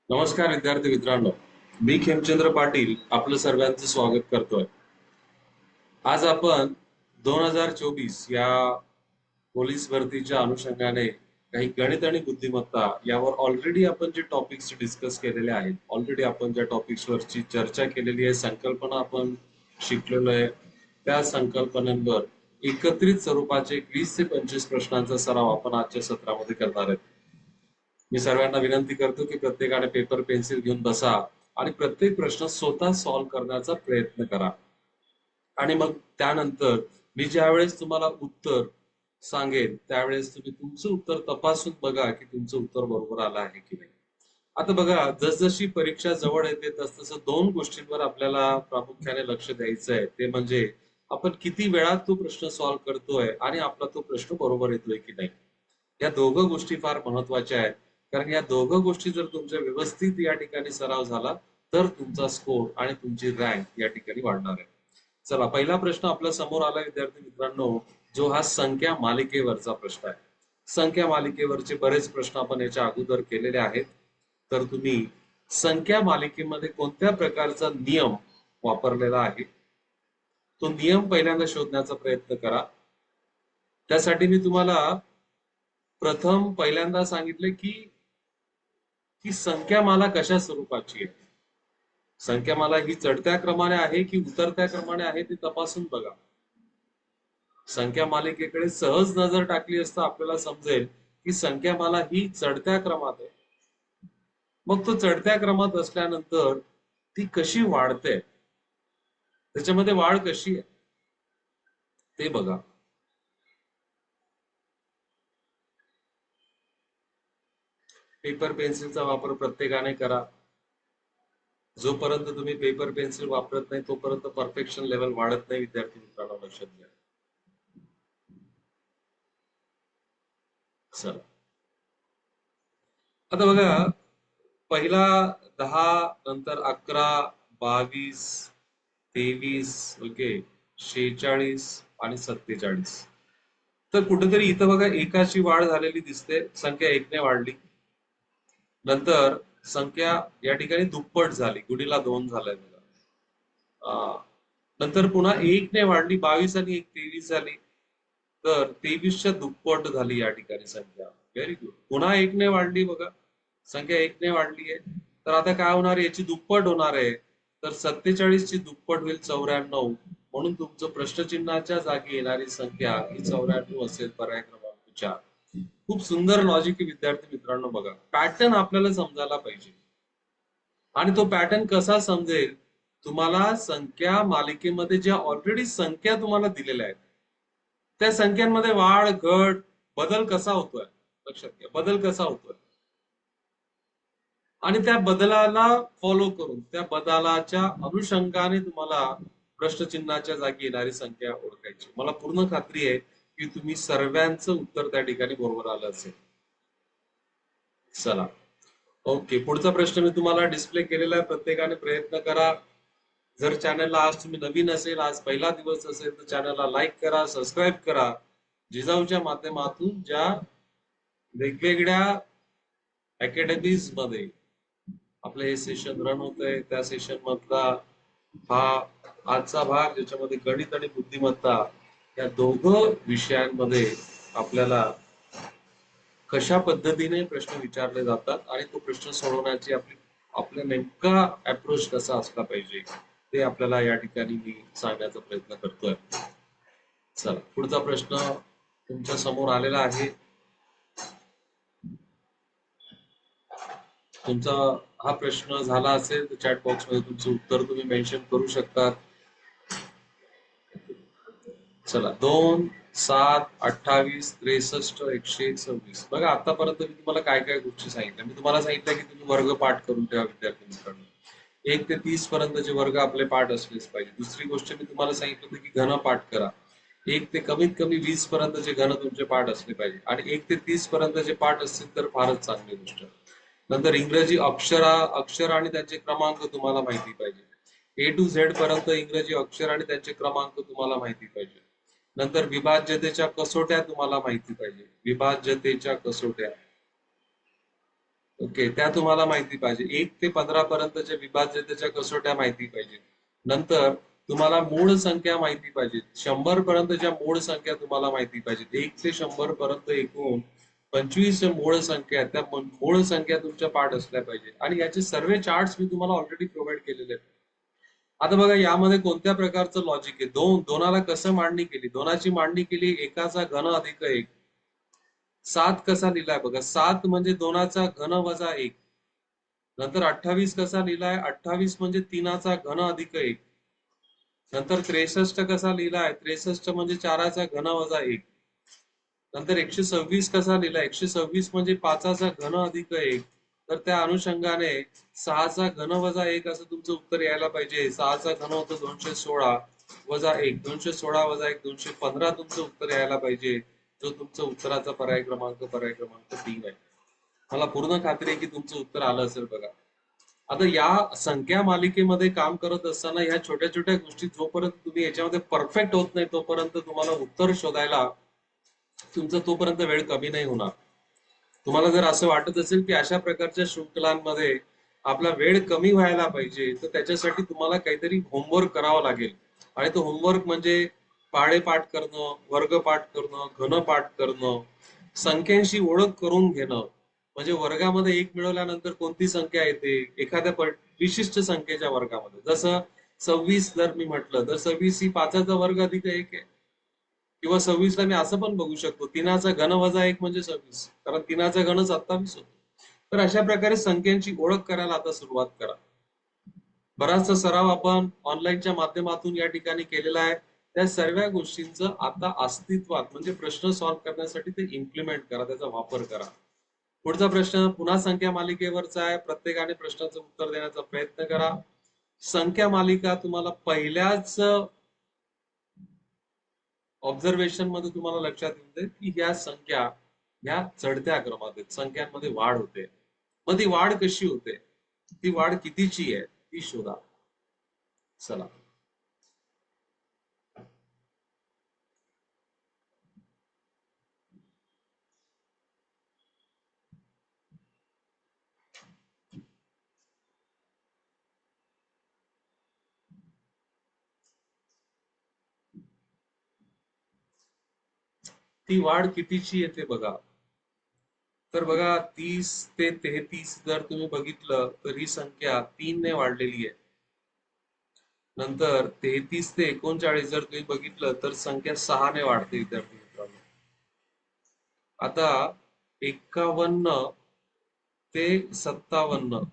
नमस्कार विद्यार्थी मित्रांनो, मी खेमचंद्र पाटील आपलं सर्वांचं स्वागत करतोय. आज आपण 2024 या पोलीस भरतीच्या अनुषंगाने काही गणित आणि बुद्धिमत्ता यावर ऑलरेडी आपण जे टॉपिक्स डिस्कस केलेले आहेत, ऑलरेडी आपण ज्या टॉपिक्सवरची चर्चा केलेली आहे, संकल्पना आपण शिकलेलो आहे, त्या संकल्पनांवर एकत्रित स्वरूपाचे 20 ते 25 प्रश्नांचा सराव आपण आजच्या सत्रामध्ये करणार आहेत. मी सर्वांना विनंती करतो की प्रत्येकाने पेपर पेन्सिल घेऊन बसा आणि प्रत्येक प्रश्न स्वतः सॉल्व्ह करण्याचा प्रयत्न करा. आणि मग त्यानंतर मी ज्या वेळेस तुम्हाला उत्तर सांगेन त्यावेळेस तुम्ही तुमचं उत्तर तपासून बघा की तुमचं उत्तर बरोबर आलं आहे की नाही. आता बघा, जसजशी परीक्षा जवळ येते तसतसं दोन गोष्टींवर आपल्याला प्रामुख्याने लक्ष द्यायचं आहे. ते म्हणजे आपण किती वेळात तो प्रश्न सॉल्व्ह करतोय आणि आपला तो प्रश्न बरोबर येतोय की नाही. या दोघं गोष्टी फार महत्वाच्या आहेत, कारण या दोघं गोष्टी जर तुमच्या व्यवस्थित या ठिकाणी सराव झाला तर तुमचा स्कोर आणि तुमची रँक या ठिकाणी वाढणार आहे. चला, पहिला प्रश्न आपल्या समोर आला विद्यार्थी मित्रांनो, जो हा संख्या मालिकेवरचा प्रश्न आहे. संख्या मालिकेवरचे बरेच प्रश्न आपण याच्या अगोदर केलेले आहेत. तर तुम्ही संख्या मालिकेमध्ये कोणत्या प्रकारचा नियम वापरलेला आहे तो नियम पहिल्यांदा शोधण्याचा प्रयत्न करा. त्यासाठी मी तुम्हाला प्रथम पहिल्यांदा सांगितले की की संख्यामाला कशा स्वरूपाची आहे. संख्यामाला ही चढत्या क्रमाने आहे की उतरत्या क्रमाने आहे ते तपासून बघा. संख्या मालिकेकडे सहज नजर टाकली असता आपल्याला समजेल की संख्यामाला ही चढत्या क्रमात आहे. मग तो चढत्या क्रमात असल्यानंतर ती कशी वाढते, त्याच्यामध्ये वाढ कशी आहे ते बघा. पेपर पेन्सिलचा वापर प्रत्येकाने करा. जोपर्यंत तुम्ही पेपर पेन्सिल वापरत नाही तोपर्यंत परफेक्शन लेवल वाढत नाही विद्यार्थी मित्रांनो, लक्षात घ्या. चला, आता बघा, पहिला 10, नंतर 11, 22, 23, ओके, 46 आणि 47. तर कुठेतरी इथं बघा एकाची वाढ झालेली दिसते, संख्या एकने वाढली. नंतर संख्या या ठिकाणी दुप्पट झाली, गुणीला 2 झालाय बघा. नंतर पुन्हा एकने वाढली, 22 आणि 1 23 झाली. तर 23च्या दुप्पट झाली या ठिकाणी संख्या. Very good. पुन्हा एकने वाढली बघा, संख्या एकने वाढली आहे. तर आता काय होणार आहे, याची दुप्पट होणार आहे. तर 47 ची दुप्पट होईल 94, म्हणून तुमचं प्रश्नचिन्हाच्या जागी येणारी संख्या ही 94 असेल, पर्याय क्रमांक 4. खूप सुंदर लॉजिक आहे विद्यार्थी मित्रांनो. बघा, पॅटर्न आपल्याला समजायला पाहिजे. आणि तो पॅटर्न कसा समजेल, तुम्हाला संख्या मालिकेमध्ये ज्या ऑलरेडी संख्या तुम्हाला दिलेल्या आहेत त्या संख्यांमध्ये वाढ घट बदल कसा होतोय, लक्षात घ्या, बदल कसा होतोय. आणि त्या बदलाला फॉलो करून त्या बदलाच्या अनुषंगाने तुम्हाला प्रश्नचिन्हाच्या जागी येणारी संख्या ओळखायची. मला पूर्ण खात्री आहे की तुम्ही सर्वांचं उत्तर त्या ठिकाणी बरोबर आलं असेल. चला, ओके, पुढचा प्रश्न मी तुम्हाला डिस्प्ले केलेला आहे, प्रत्येकाने प्रयत्न करा. जर चॅनलला आज तुम्ही नवीन असेल, आज पहिला दिवस असेल, तर चॅनलला लाईक करा, सबस्क्राईब करा. जिजाऊच्या माध्यमातून ज्या वेगवेगळ्या अकॅडमीज मध्ये आपलं हे सेशन रन होत आहे, त्या सेशन मधला हा आजचा भाग, ज्याच्यामध्ये गणित आणि बुद्धिमत्ता या दोघं विषयांमध्ये आपल्याला कशा पद्धतीने प्रश्न विचारले जातात आणि तो प्रश्न सोडवण्याची आपला नेमका अप्रोच कसा असला पाहिजे ते आपल्याला या ठिकाणी मी सांगण्याचा प्रयत्न करतोय. चला, पुढचा प्रश्न तुमच्या समोर आलेला आहे. तुमचा हा प्रश्न झाला असेल तर चॅट बॉक्स मध्ये तुमचं उत्तर तुम्ही मेन्शन करू शकता. चला, 2, 7, 28, 63, 126. बघा, आतापर्यंत मी तुम्हाला काय काय गोष्टी सांगितल्या. मी तुम्हाला सांगितलं की तुम्ही वर्ग पाठ करून ठेवा विद्यार्थी मित्रांनो. 1 ते 30 पर्यंतचे वर्ग आपले पाठ असलेच पाहिजे. दुसरी गोष्ट मी तुम्हाला सांगितलं होतं की घन पाठ करा. 1 ते कमीत कमी 20 पर्यंतचे घन तुमचे पाठ असले पाहिजे, आणि 1 ते 30 पर्यंतचे पाठ असतील तर फारच चांगली गोष्ट. नंतर इंग्रजी अक्षर आणि त्यांचे क्रमांक तुम्हाला माहिती पाहिजे. A to Z पर्यंत इंग्रजी अक्षर आणि त्यांचे क्रमांक तुम्हाला माहिती पाहिजे. नंतर विभाज्यतेच्या कसोट्या तुम्हाला माहिती पाहिजे, विभाज्यतेच्या कसोट्या. ओके, त्या तुम्हाला माहिती पाहिजे. 1 ते 15 पर्यंतच्या विभाज्यतेच्या कसोट्या माहिती पाहिजे. नंतर तुम्हाला मूळ संख्या माहिती पाहिजे. 100 पर्यंतच्या मूळ संख्या तुम्हाला माहिती पाहिजेत. 1 ते 100 पर्यंत एकूण 25 मूळ संख्या आहेत. त्या मूळ संख्या तुमच्या पाठ असल्या पाहिजे. आणि याचे सर्व चार्ट्स मी तुम्हाला ऑलरेडी प्रोव्हाइड केलेले आहेत. आता बघा यामध्ये कोणत्या प्रकारचं लॉजिक आहे. दोनाला कसं मांडणी केली. दोनाची मांडणी केली एकाचा घन अधिक 1. 7 कसा लिहिलाय बघा. 7 म्हणजे दोनाचा घन वजा 1. नंतर 28 कसा लिहिलाय. 28 म्हणजे 3चा घन अधिक 1. नंतर 63 कसा लिहिलाय. 63 म्हणजे 4चा घन वजा 1. नंतर 126 कसा लिहिलाय. 126 म्हणजे 5चा घन अधिक 1. तर त्या अनुषंगाने 6चा घन वजा 1 असं तुमचं उत्तर यायला पाहिजे. 6चा घन होतं 216 वजा 1. 216 वजा 1 215 तुमचं उत्तर यायला पाहिजे. जो तुमचं उत्तराचा पर्याय क्रमांक 3 आहे. मला पूर्ण खात्री आहे की तुमचं उत्तर आलं असेल बघा. आता या संख्या मालिकेमध्ये काम करत असताना ह्या छोट्या छोट्या गोष्टी जोपर्यंत तुम्ही याच्यामध्ये परफेक्ट होत नाही तोपर्यंत तुम्हाला उत्तर शोधायला तुमचा तोपर्यंत वेळ कमी नाही होणार. तुम्हाला जर असं वाटत असेल की अशा प्रकारच्या शृंखलांमध्ये आपला वेळ कमी व्हायला पाहिजे तर त्याच्यासाठी तुम्हाला काहीतरी होमवर्क करावं लागेल. आणि तो होमवर्क म्हणजे पाढे पाठ करणं, वर्ग पाठ करणं, घन पाठ करणं, संख्यांशी ओळख करून घेणं. म्हणजे वर्गामध्ये 1 मिळवल्यानंतर कोणती संख्या येते एखाद्या विशिष्ट संख्येच्या वर्गामध्ये. जसं 26 जर मी म्हटलं तर 26 ही 5चा वर्ग अधिक 1 आहे. किंवा 26 ला मी असं पण बघू शकतो 3चा घन वजा 1 म्हणजे 26. कारण 3चा घन 27 होतो. तर अशा प्रकारे संख्यांची ओळख करायला आता सुरुवात करा. बराचसा सराव आपण ऑनलाईनच्या माध्यमातून या ठिकाणी केलेला आहे. त्या सर्व गोष्टींचं आता अस्तित्वात म्हणजे प्रश्न सॉल्व्ह करण्यासाठी ते इम्प्लिमेंट करा, त्याचा वापर करा. पुढचा प्रश्न पुन्हा संख्या मालिकेवरचा आहे. प्रत्येकाने प्रश्नाचं उत्तर देण्याचा प्रयत्न करा. संख्या मालिका तुम्हाला पहिल्याच ऑब्झर्वेशन मध्ये तुम्हाला लक्षात येते की ह्या संख्या ह्या चढत्या क्रमात आहेत. संख्यांमध्ये वाढ होते. मग ती वाढ कशी होते, ती वाढ कितीची आहे ती शोधा. चला ती वाढ कितीची येते बघा. तर बघा 30 ते 33 जर तुम्ही बघितलं तर ही संख्या 3 ने वाढलेली आहे. नंतर 33 ते 39 जर तुम्ही बघितलं तर संख्या 6 ने वाढते विद्यार्थी मित्रांनो. आता 51 ते 57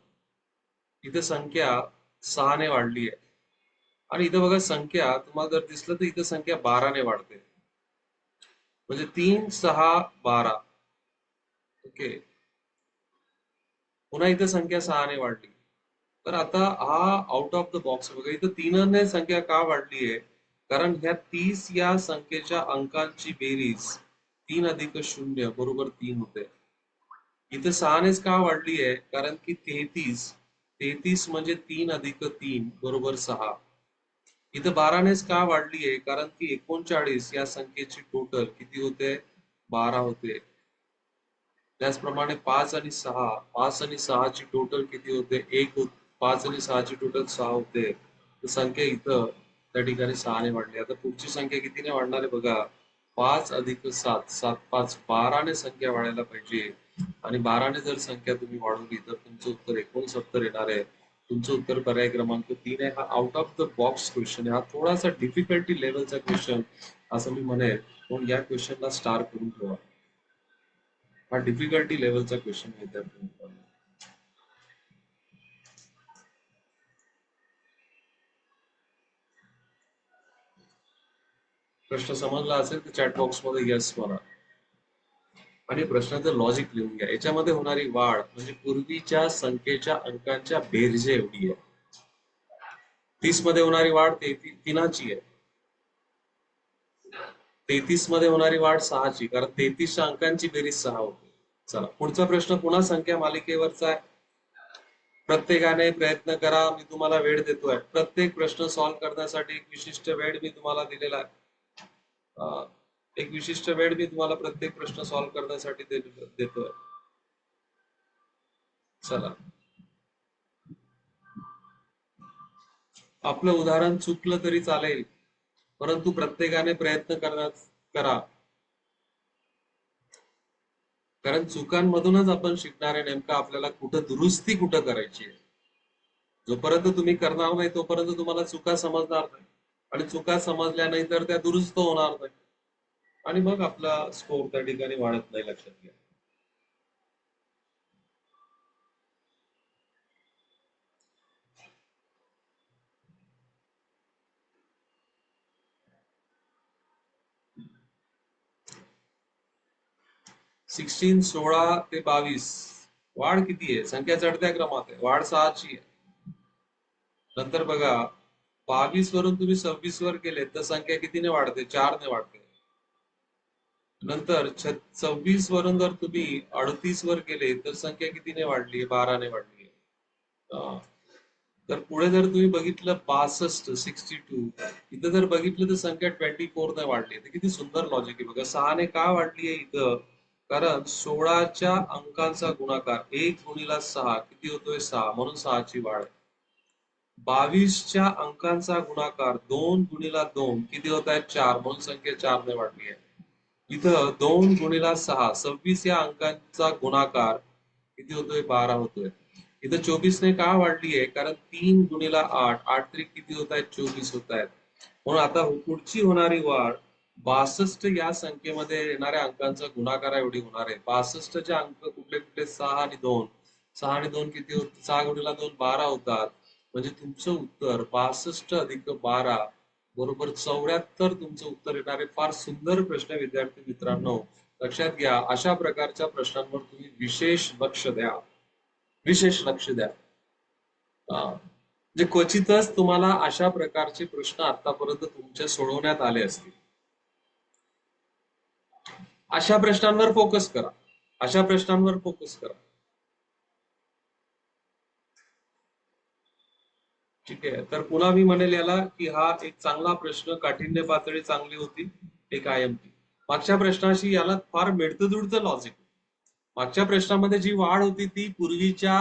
इथे संख्या 6 ने वाढली आहे. आणि इथं बघा संख्या तुम्हाला जर दिसलं तर इथं संख्या 12 ने वाढते. म्हणजे 3, 6, 12. ओके, पुन्हा इथं संख्या 6 ने वाढली. तर आता हा आउट ऑफ द बॉक्स बघा. इथं 3 ने संख्या का वाढली आहे, कारण ह्या 30 या संख्येच्या अंकांची बेरीज 3 अधिक 0 बरोबर 3 होते. इथं 6 नेच का वाढली आहे, कारण की 33 म्हणजे 3 अधिक 3 बरोबर 6. इथं 12 नेच का वाढली आहे, कारण की 39 या संख्येची टोटल किती होते, 12 होते. त्याचप्रमाणे 5 आणि 6, 5 आणि 6 ची टोटल किती होते, 5 आणि 6 ची टोटल 6 होते. तर संख्या इथं त्या ठिकाणी 6 ने वाढली. आता पुढची संख्या कितीने वाढणार आहे बघा. 5 अधिक 7, 7 5 12 ने संख्या वाढायला पाहिजे. आणि 12 ने जर संख्या तुम्ही वाढवली तर तुमचं उत्तर 69 येणार आहे. तुमचं उत्तर पर्याय क्रमांक 3 आहे. हा out of the box question आहे. हा थोडासा डिफिकल्टी लेवलचा क्वेश्चन असं मी म्हणेल. म्हणून या क्वेश्चनला स्टार करून ठेवा. हा डिफिकल्टी लेवलचा क्वेश्चन विद्यार्थी मित्रांनो. प्रश्न समजला असेल तर चॅट बॉक्स मध्ये यस म्हणा. आणि प्रश्नाचं लॉजिक लिहून घ्या. याच्यामध्ये होणारी वाढ म्हणजे पूर्वीच्या संख्येच्या अंकांच्या बेरजे एवढी आहे. 30 मध्ये होणारी वाढ 3ची आहे. 33 मध्ये होणारी वाढ 6ची, कारण 33च्या अंकांची बेरीज 6 होते. चला पुढचा प्रश्न पुन्हा संख्या मालिकेवरचा आहे. प्रत्येकाने प्रयत्न करा. मी तुम्हाला वेळ देतोय. प्रत्येक प्रश्न सॉल्व्ह करण्यासाठी एक विशिष्ट वेळ मी तुम्हाला दिलेला आहे. एक विशिष्ट वेळ मी तुम्हाला प्रत्येक प्रश्न सॉल्व्ह करण्यासाठी देतोय. चला, आपलं उदाहरण चुकलं तरी चालेल, परंतु प्रत्येकाने प्रयत्न करण्यात करा, कारण चुकांमधूनच आपण शिकणार आहे नेमकं आपल्याला कुठं दुरुस्ती कुठं करायची आहे. जोपर्यंत तुम्ही करणार नाही तोपर्यंत तुम्हाला चुका समजणार नाही, आणि चुका समजल्या नाही तर त्या दुरुस्त होणार नाही, आणि मग आपला स्कोर त्या ठिकाणी वाढत नाही. लक्षात घ्या. सिक्स्टीन 16 ते 22 वाढ किती आहे? संख्या चढत्या क्रमात आहे, वाढ 6ची आहे. नंतर बघा, 22 वरून तुम्ही 26 वर गेले तर संख्या कितीने वाढते? 4 ने वाढते. नंतर 26 वरून जर तुम्ही 38 वर गेले तर संख्या कितीने वाढली? 12 ने वाढली. तर पुढे जर तुम्ही बघितलं 62 62, इथं जर बघितलं तर संख्या 24 ने वाढली. तर किती सुंदर लॉजिक आहे बघा. 6 ने का वाढली आहे इथं? कारण 16च्या अंकांचा गुणाकार 1 गुणिला 6 किती होतोय? 6, म्हणून 6ची वाढ. 22च्या अंकांचा गुणाकार 2 गुणिला 2 किती होत आहे? 4, म्हणून संख्या 4 ने वाढली आहे. इथं 2 गुणिला 6 26 या अंकांचा गुणाकार किती होतोय? 12 होतोय. इथं 24 ने का वाढली आहे? कारण 3 गुणिला 8 8 त्रिक किती होत आहेत? 24 होत आहेत. म्हणून आता पुढची होणारी वाढ 62 या संख्येमध्ये येणाऱ्या अंकांचा गुणाकार एवढी होणार आहे. 62चे अंक कुठले कुठले? 6 आणि 2. 6 आणि 2 किती होत? 6 गुणिला 2 12 होतात. म्हणजे तुमचं उत्तर 62 अधिक 12 बरोबर 74 तुमचं उत्तर येणार आहे. फार सुंदर प्रश्न विद्यार्थी मित्रांनो. लक्षात घ्या, अशा प्रकारच्या प्रश्नांवर तुम्ही विशेष लक्ष द्या, विशेष लक्ष द्या. म्हणजे क्वचितच तुम्हाला अशा प्रकारचे प्रश्न आतापर्यंत तुमच्या सोडवण्यात आले असतील. अशा प्रश्नांवर फोकस करा, अशा प्रश्नांवर फोकस करा. ठीक आहे. तर पुन्हा मी म्हणेल याला की हा एक चांगला प्रश्न, काठिण्य पातळी चांगली होती, एक IMP. मागच्या प्रश्नाशी याला फार मिळतं जुळतं लॉजिक. मागच्या प्रश्नामध्ये जी वाढ होती ती पूर्वीच्या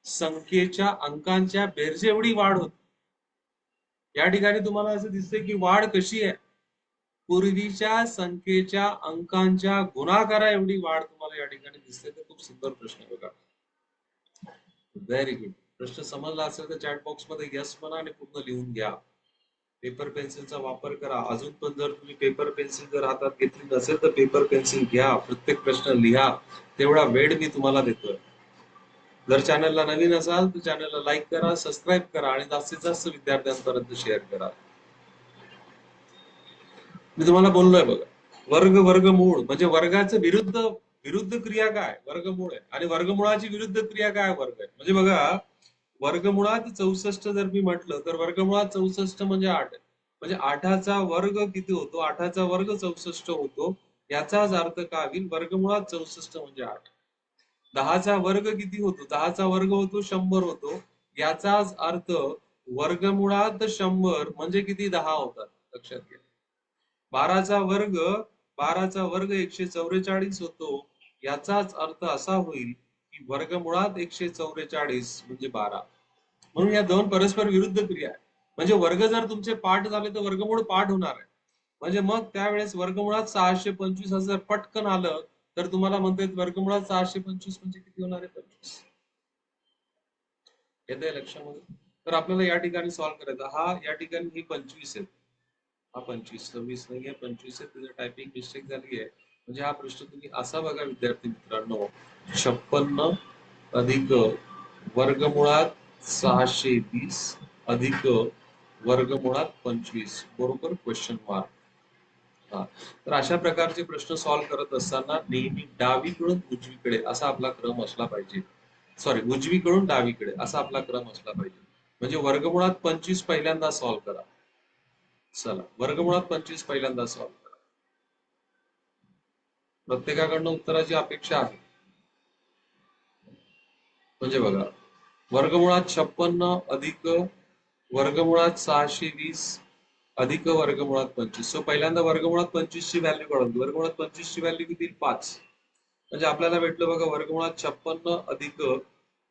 संख्येच्या अंकांच्या बेरजे एवढी वाढ होती. या ठिकाणी तुम्हाला असं दिसतंय की वाढ कशी आहे? पूर्वीच्या संख्येच्या अंकांच्या गुणाकारा एवढी वाढ तुम्हाला या ठिकाणी दिसते. तर खूप सुंदर प्रश्न बघा. Very good. प्रश्न समजला असेल तर चॅट बॉक्स मध्ये यस म्हणा आणि पूर्ण लिहून घ्या. पेपर पेन्सिलचा वापर करा. अजून पण जर तुम्ही पेपर पेन्सिल जर हातात घेतली नसेल तर पेपर पेन्सिल घ्या, प्रत्येक प्रश्न लिहा. तेवढा वेळ मी तुम्हाला देतोय. जर चॅनलला नवीन असाल तर चॅनलला लाईक करा, सबस्क्राईब करा आणि जास्तीत जास्त विद्यार्थ्यांपर्यंत शेअर करा. मी तुम्हाला बोललोय बघा, वर्ग वर्गमूळ म्हणजे वर्गाचं विरुद्ध विरुद्ध क्रिया काय? वर्गमूळ आहे. आणि वर्गमुळाची विरुद्ध क्रिया काय? वर्ग आहे. म्हणजे बघा, वर्गमुळात 64 जर मी म्हटलं तर वर्गमुळात 64 म्हणजे 8 आहे. म्हणजे 8चा वर्ग किती होतो? 8चा वर्ग 64 होतो. याचाच अर्थ काय होईल? वर्गमुळात 64 म्हणजे 8. 10चा वर्ग किती होतो? 10चा वर्ग होतो 100 होतो. याचाच अर्थ वर्गमुळात 100 म्हणजे किती? 10 होतात. लक्षात घ्या. 12चा वर्ग 144 होतो. याचाच अर्थ असा होईल की वर्गमुळात 144 म्हणजे 12. म्हणून या दोन परस्पर विरुद्ध क्रिया आहे. म्हणजे वर्ग जर तुमचे पाठ झाले तर वर्गमूळ पाठ होणार आहे. म्हणजे मग त्यावेळेस वर्गमुळात 625 जर पटकन आलं तर तुम्हाला म्हणता येत वर्गमुळात 625 म्हणजे किती होणार आहे? 25. येते लक्षामध्ये? तर आपल्याला या ठिकाणी सॉल्व्ह करायचा. हा या ठिकाणी ही 25 आहे, हा 25, 26 नाही आहे, 25 आहे. त्याची टायपिंग मिस्टेक झाली आहे. म्हणजे हा प्रश्न तुम्ही असा बघा विद्यार्थी मित्रांनो, 56 अधिक वर्गमुळात 620 अधिक वर्गमुळात 25 बरोबर क्वेश्चन मार्क. हा, तर अशा प्रकारचे प्रश्न सॉल्व्ह करत असताना नेहमी डावीकडून उजवीकडे असा आपला क्रम असला पाहिजे. सॉरी, उजवीकडून डावीकडे असा आपला क्रम असला पाहिजे. म्हणजे वर्गमुळात 25 पहिल्यांदा सॉल्व्ह करा. चला, वर्गमुळात 25 पहिल्यांदा सॉल्व्ह करा. प्रत्येकाकडनं उत्तराची अपेक्षा आहे. म्हणजे बघा, वर्गमुळात 56 अधिक वर्गमुळात 620 अधिक वर्गमुळात 25. सो पहिल्यांदा वर्गमुळात 25 ची व्हॅल्यू काढून, वर्गमुळात 25 ची व्हॅल्यू किती? 5. म्हणजे आपल्याला भेटलं बघा, वर्गमुळात 56 अधिक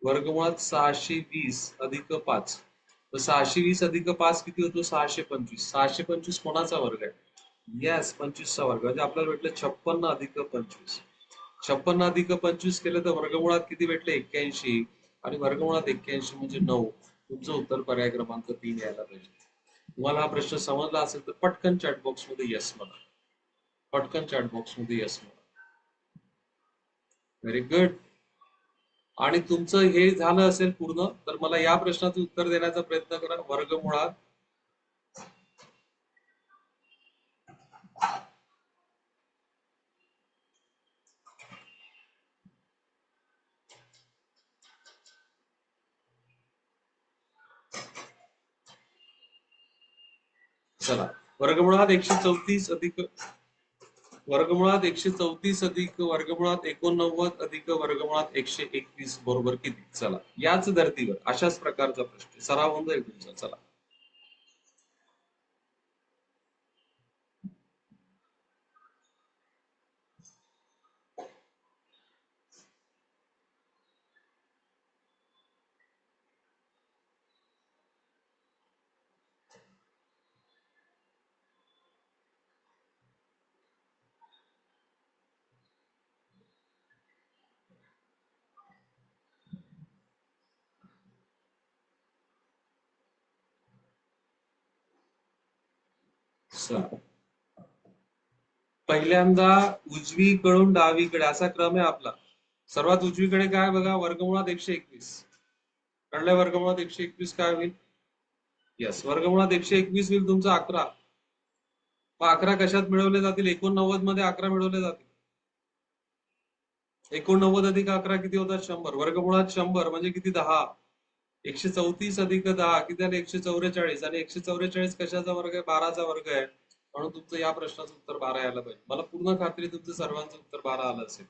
वर्गमुळात 620 अधिक 5. तर 620 अधिक 5 किती होतो? 625. 625 कोणाचा वर्ग आहे? यस, 25 चा वर्ग. म्हणजे आपल्याला भेटलं 56 अधिक 25. 56 अधिक 25 केलं तर वर्गमुळात किती भेटले? 81. आणि वर्गमुळात 81 म्हणजे 9. तुमचं उत्तर पर्याय क्रमांक 3 यायला पाहिजे. तुम्हाला हा प्रश्न समजला असेल तर पटकन चॅटबॉक्स मध्ये यस म्हणा. पटकन चॅटबॉक्स मध्ये यस म्हणा. Very good. आणि तुमचं हे झालं असेल पूर्ण, तर मला या प्रश्नाचं उत्तर देण्याचा प्रयत्न करा. वर्गमुळात चला, वर्गमुळात 134 अधिक वर्गमुळात 89 अधिक वर्गमुळात 121 बरोबर किती? चला, याच धर्तीवर अशाच प्रकारचा प्रश्न सराव होऊन जाईल तुमचा. चला, चला. पहिल्यांदा उजवीकडून डावीकडे असा क्रम आहे आपला. सर्वात उजवीकडे काय बघा? वर्गमुळात 121. कळलंय? वर्गमुळात 121 काय होईल? यस, वर्गमुळात 121 होईल तुमचा 11. मग 11 कशात मिळवले जातील? 89 मध्ये 11 मिळवले जातील. 89 अधिक 11 किती होतात? 100. वर्गमुळात 100 म्हणजे किती? 10. 134 अधिक 10 किती झाले? 144. आणि 144 कशाचा वर्ग आहे? 12चा वर्ग आहे. म्हणून तुमचं या प्रश्नाचं उत्तर 12 यायला पाहिजे. मला पूर्ण खात्री तुमचं सर्वांचं उत्तर 12 आलं असेल.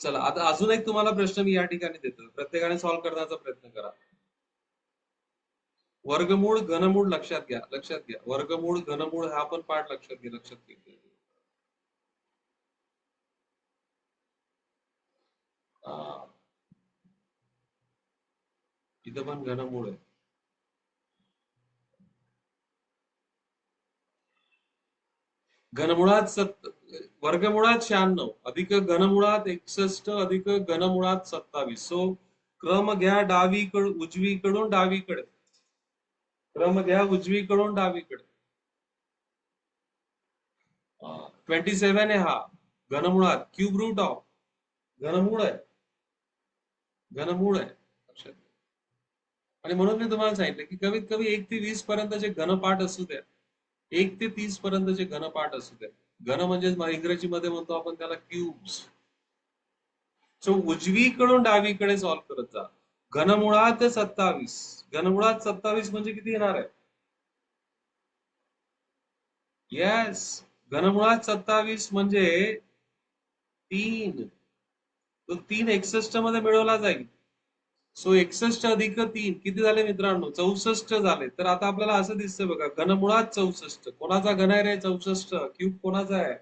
चला, आता अजून एक तुम्हाला प्रश्न मी या ठिकाणी देतो. प्रत्येकाने सॉल्व्ह करण्याचा प्रयत्न करा. वर्गमूळ घनमूळ लक्षात घ्या. लक्षात घ्या, वर्गमूळ घनमूळ हा पण पाठ लक्षात घ्या. लक्षात घ्या. इथं पण घनमूळ आहे. घनमुळात वर्गमुळात 96 अधिक घनमुळात 61 अधिक घनमुळात 27. सो क्रम घ्या उजवीकडून डावीकडे. क्रम घ्या उजवीकडून डावीकडे. 27 आहे हा. घनमुळात क्यूब रूट ऑफ घनमूळ आहे. घनमूळ आहे लक्षात घ्या. आणि म्हणून मी तुम्हाला सांगितलं की कमीत कमी 1 ते 20 पर्यंतचे घनपाठ असू द्या. 1 ते 30 पर्यंतचे घनपाठ असू द्या. घन म्हणजे इंग्रजीमध्ये म्हणतो आपण त्याला क्यूब्स. सो उजवीकडून डावीकडे सॉल्व्ह करत जा. घनमुळात 27. घनमुळात 27 म्हणजे किती येणार आहे? येस, घनमुळात 27 म्हणजे 3. तो 3 61 मध्ये मिळवला जाईल. सो 61 अधिक 3 किती झाले मित्रांनो? 64 झाले. तर आता आपल्याला असं दिसतं बघा, घनमुळात 64. कोणाचा घन आहे रे 64? क्यूब कोणाचा आहे?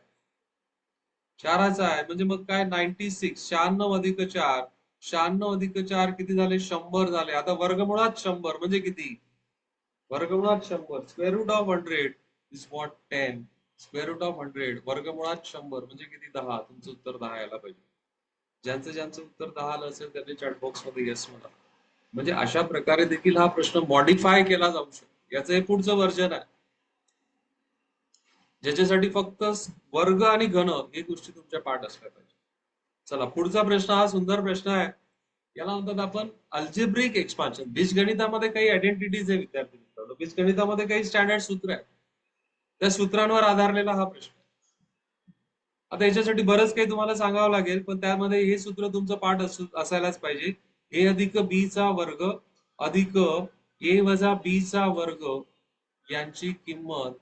4चा आहे. म्हणजे मग काय? 96. 96 अधिक 4. 96 अधिक 4 किती झाले? 100 झाले. आता वर्गमुळात 100 म्हणजे किती? वर्गमुळात 100 square root of 100 is what? 10. Square root of 100 वर्गमुळात 100 म्हणजे किती? 10. तुमचं उत्तर 10 यायला पाहिजे. ज्यांचं ज्यांचं उत्तर 10 आलं असेल त्यांनी चॅट बॉक्स मध्ये येस म्हणा. म्हणजे अशा प्रकारे देखील हा प्रश्न मॉडिफाय केला जाऊ शकतो. याचं हे पुढचं वर्जन आहे, ज्याच्यासाठी फक्त वर्ग आणि घन हे गोष्टी तुमच्या पाठ असल्या पाहिजे. चला, पुढचा प्रश्न हा सुंदर प्रश्न आहे. याला म्हणतात आपण अल्जेब्रिक एक्सपान्शन. बीजगणितामध्ये काही आयडेंटिटीज आहे विद्यार्थी मित्रांनो. बीजगणितामध्ये काही स्टँडर्ड सूत्र आहे. त्या सूत्रांवर आधारलेला हा प्रश्न. आता याच्यासाठी बरंच काही तुम्हाला सांगावं लागेल, पण त्यामध्ये हे सूत्र तुमचं पाठ असायलाच पाहिजे. ए अधिक बी चा वर्ग अधिक ए वजा बी चा वर्ग यांची किंमत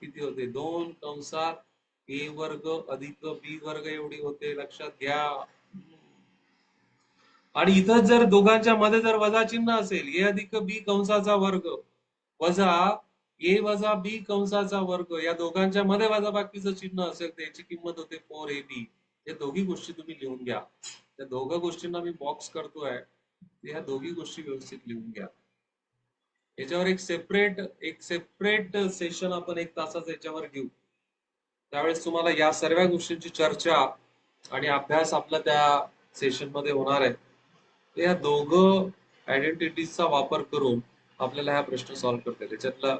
किती होते? 2 कंसात ए वर्ग अधिक बी वर्ग एवढी होते. लक्षात घ्या. आणि इथं जर दोघांच्या मध्ये जर वजा चिन्ह असेल, ए अधिक बी कंसाचा वर्ग वजा ए वजा बी कंसाचा वर्ग, या दोघांच्या मध्ये वजाबाकीचं चिन्ह असेल तर याची किंमत होते 4ab. हे दोघी गोष्टी तुम्ही लिहून घ्या. त्या दोघं गोष्टींना मी बॉक्स करतोय, ह्या दोघी गोष्टी व्यवस्थित लिहून घ्या. याच्यावर एक सेपरेट सेशन आपण 1 तासाचं याच्यावर घेऊ. त्यावेळेस तुम्हाला या सर्व गोष्टींची चर्चा आणि अभ्यास आपला त्या सेशन मध्ये होणार आहे. या दोघं आयडेंटिटीजचा वापर करून आपल्याला हा प्रश्न सॉल्व्ह करता येईल. त्याच्यातला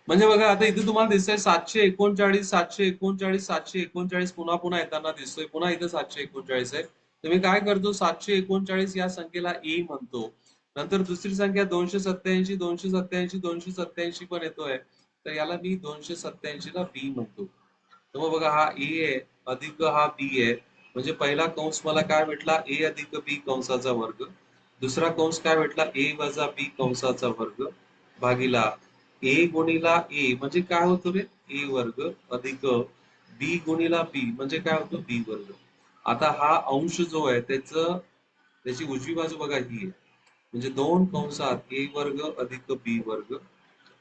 म्हणजे बघा, आता इथे तुम्हाला दिसतंय 739, 739, 739 पुन्हा पुन्हा येताना दिसतोय. पुन्हा इथे 739 आहे. तर मी काय करतो, 739 या संख्येला ए म्हणतो. नंतर दुसरी संख्या 287, 287, 287 पण येतोय. तर याला मी 287 ला बी म्हणतो. तर मग बघा, हा ए आहे अधिक हा बी आहे. म्हणजे पहिला कंस मला काय भेटला, ए अधिक बी कंसाचा वर्ग. दुसरा कंस काय भेटला, ए वजा बी कंसाचा वर्ग भागीला ए गुणिला ए म्हणजे काय होतं रे, ए वर्ग अधिक बी गुणिला बी म्हणजे काय होतं, बी वर्ग. आता हा अंश जो आहे त्याची उजवी बाजू बघा ही आहे. म्हणजे 2 कंसात ए वर्ग अधिक बी वर्ग,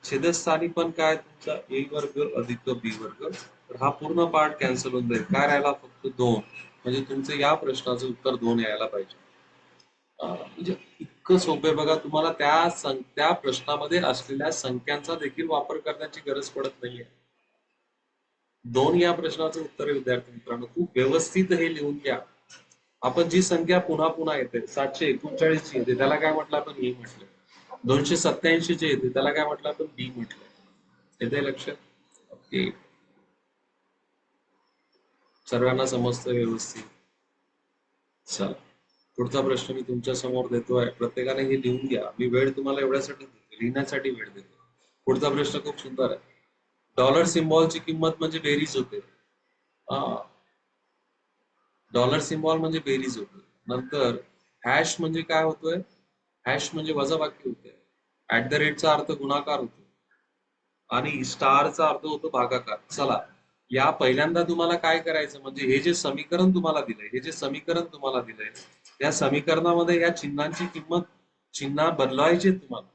छेदस्थानी पण काय तुमचा ए वर्ग अधिक बी वर्ग. तर हा पूर्ण पार्ट कॅन्सल होऊन जाईल. काय राहिला, फक्त 2. म्हणजे तुमचं या प्रश्नाचं उत्तर 2 यायला पाहिजे. म्हणजे इतकं सोपे बघा, तुम्हाला त्या प्रश्नामध्ये असलेल्या संख्यांचा देखील वापर करण्याची गरज पडत नाहीये. 2 या प्रश्नाचं उत्तर आहे विद्यार्थी मित्रांनो. खूप व्यवस्थित हे लिहून घ्या. आपण जी संख्या पुन्हा पुन्हा येते, 739 ची येते, त्याला काय म्हटलं आपण, ए म्हटलं. 287 ची येते, त्याला काय म्हटलं आपण, बी म्हटलं. येते लक्षात? ओके, सर्वांना समजतं व्यवस्थित? चला, पुढचा प्रश्न मी तुमच्या समोर देतोय. प्रत्येकाने हे लिहून घ्या. मी वेळ तुम्हाला एवढ्यासाठी देतो, लिहिण्यासाठी वेळ देतो. पुढचा प्रश्न खूप सुंदर आहे. डॉलर सिम्बॉलची किंमत म्हणजे बेरीज होते. डॉलर सिम्बॉल म्हणजे बेरीज होते. नंतर हॅश म्हणजे काय होतोय, हॅश म्हणजे वजाबाकी होते. ऍट द रेटचा अर्थ गुणाकार होतो आणि स्टारचा अर्थ होतो भागाकार. चला, या पहिल्यांदा तुम्हाला काय करायचं, म्हणजे हे जे समीकरण तुम्हाला दिलंय, त्या समीकरणामध्ये या चिन्हांची किंमत, चिन्ह बदलायचे तुम्हाला,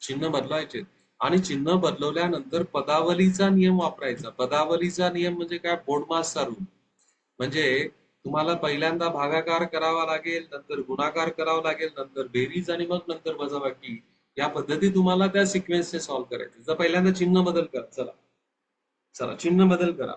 चिन्ह बदलायचे. आणि चिन्ह बदलवल्यानंतर पदावलीचा नियम वापरायचा. पदावलीचा नियम म्हणजे काय, बोर्डमास्टरचा रूल. म्हणजे तुम्हाला पहिल्यांदा भागाकार करावा लागेल, नंतर गुणाकार करावा लागेल, नंतर बेरीज आणि मग नंतर वजाबाकी. या पद्धती तुम्हाला त्या सिक्वेन्सने सॉल्व्ह करायचे. तर पहिल्यांदा चिन्ह बदल करा. चला चला, चिन्ह बदल करा.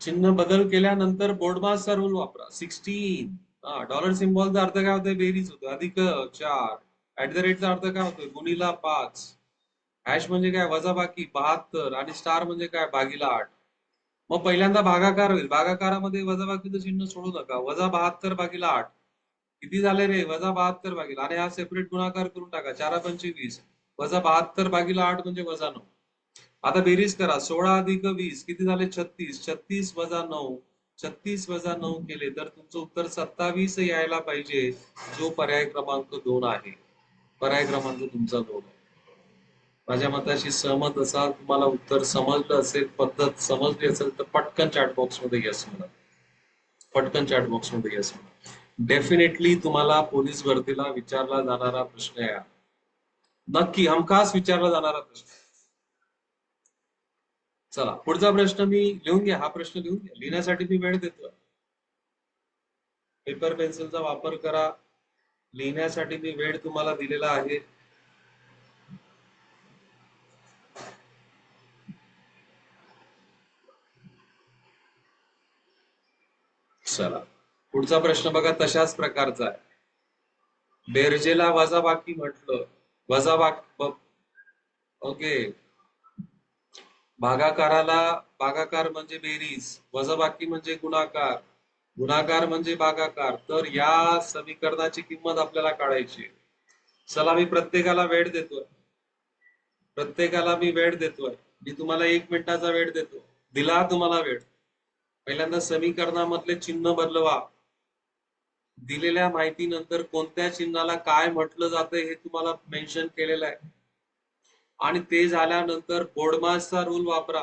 चिन्ह बदल केल्यानंतर बोर्डमासचा रूल वापरा. 16 डॉलर सिम्बॉलचा अर्थ काय होतोय, बेरीज होतो. अधिक 4 ऍट द रेटचा अर्थ काय होतोय, गुणिला 5. हॅश म्हणजे काय, वजाबाकी 72 आणि स्टार म्हणजे काय, भागीला 8. मग पहिल्यांदा भागाकार होईल. भागाकारामध्ये वजाबाकीचं चिन्ह सोडू नका. -72/8 किती झाले रे, -72/, आणि हा सेपरेट गुणाकार करून टाका. 4×5 = 20, -72/8 म्हणजे -9. आता बेरीज करा. 16 अधिक 20 किती झाले, 36. 36 - 9, 36 - 9 केले तर तुमचं उत्तर 27 यायला पाहिजे, जो पर्याय क्रमांक 2 आहे. पर्याय क्रमांक तुमचा 2 आहे. माझ्या मताशी सहमत असाल, तुम्हाला उत्तर समजलं असेल, पद्धत समजली असेल, तर पटकन चॅट बॉक्स मध्ये यस म्हणा. पटकन चॅट बॉक्स मध्ये यस म्हणा. डेफिनेटली तुम्हाला पोलीस भरतीला विचारला जाणारा प्रश्न आहे. नक्की हमखास विचारला जाणारा प्रश्न. चला, पुढचा प्रश्न मी लिहून घ्या. हा प्रश्न लिहून घ्या. लिहिण्यासाठी मी वेळ देतोय. पेपर पेन्सिलचा वापर करा. लिहिण्यासाठी मी वेळ तुम्हाला दिलेला आहे. चला, पुढचा प्रश्न बघा, तशाच प्रकारचा आहे. बेरजेला वजाबाकी म्हटलं, ओके. भागाकार म्हणजे बेरीज, वजाबाकी म्हणजे गुणाकार, गुणाकार म्हणजे भागाकार. तर या समीकरणाची किंमत आपल्याला काढायची. चला, मी प्रत्येकाला वेळ देतोय. मी तुम्हाला 1 मिनिटाचा वेळ देतो. दिला तुम्हाला वेळ. पहिल्यांदा समीकरणामधले चिन्ह बदलवा. दिलेल्या माहितीनंतर कोणत्या चिन्हाला काय म्हटलं जातं हे तुम्हाला मेन्शन केलेलं आहे. आणि ते झाल्यानंतर बोर्डमासचा रूल वापरा.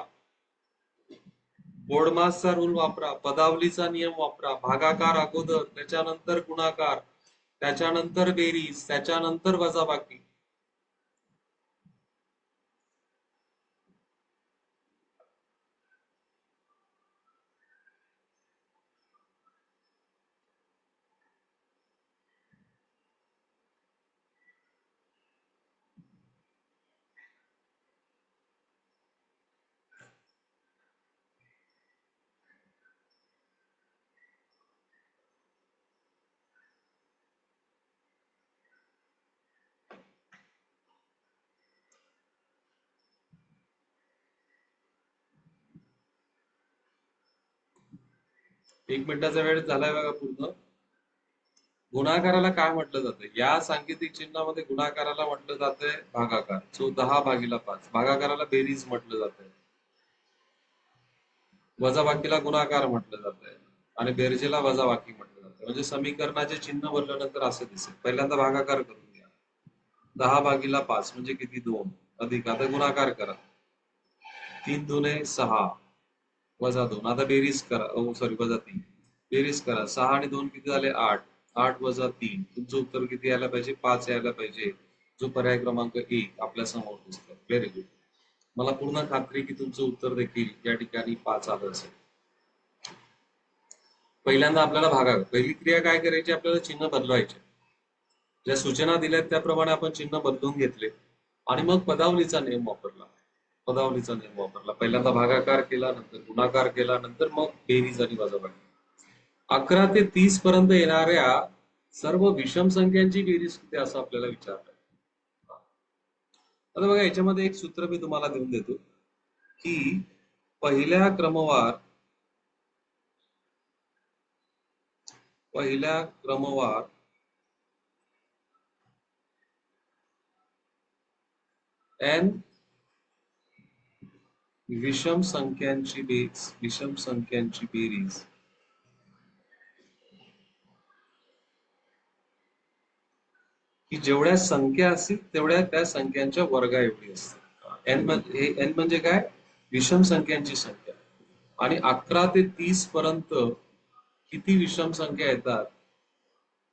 बोर्डमासचा रूल वापरा, पदावलीचा नियम वापरा, भागाकार अगोदर, त्याच्यानंतर गुणाकार, त्याच्यानंतर बेरीज, त्याच्यानंतर वजाबाकी. एक मिनिटाचा वेळ झालाय बघा पूर्ण. गुणाकाराला काय म्हटलं जातं? या सांकेतिक चिन्हामध्ये गुणाकाराला म्हटलं जातंय भागाकार. सो 10/5. भागाकाराला बेरीज म्हटलं जातंय, वजाबाकीला गुणाकार म्हटलं जातंय आणि बेरजेला वजाबाकी म्हटलं जातं. म्हणजे समीकरणाचे चिन्ह भरल्यानंतर असं दिसेल. पहिल्यांदा भागाकार करून घ्या. 10/5 म्हणजे किती? 2. अधिक, आता गुणाकार करा. 3 दुने 6 वजा 2. आता बेरीज करा. सॉरी, वजा 3. बेरीज करा. 6 आणि 2 किती झाले? 8. 8 वजा 3. तुमचं उत्तर किती यायला पाहिजे? 5 यायला पाहिजे. जो पर्याय क्रमांक 1 आपल्या समोर दिसतोय. Very good. मला पूर्ण खात्री की तुमचं उत्तर देखील या ठिकाणी 5 आलं असेल. पहिल्यांदा आपल्याला पहिली क्रिया काय करायची? आपल्याला चिन्ह बदलवायचे. ज्या सूचना दिल्यात त्याप्रमाणे आपण चिन्ह बदलून घेतले आणि मग पदावलीचा नियम वापरला. पहिल्यांदा भागाकार केला, नंतर गुणाकार केला, नंतर मग बेरीज आणि वजाबाकी. 11 ते 30 पर्यंत येणाऱ्या सर्व विषम संख्यांची बेरीज किती असं आपल्याला विचारलं. आता बघा, याच्यामध्ये एक सूत्र मी तुम्हाला देऊन देतो की पहिल्या क्रमवार n विषम संख्यांची बेरीज की जेवढ्या संख्या असतील तेवढ्या त्या संख्यांच्या वर्गा एवढी असते. n म्हणजे काय? विषम संख्यांची संख्या. आणि 11 ते 30 पर्यंत किती विषम संख्या येतात?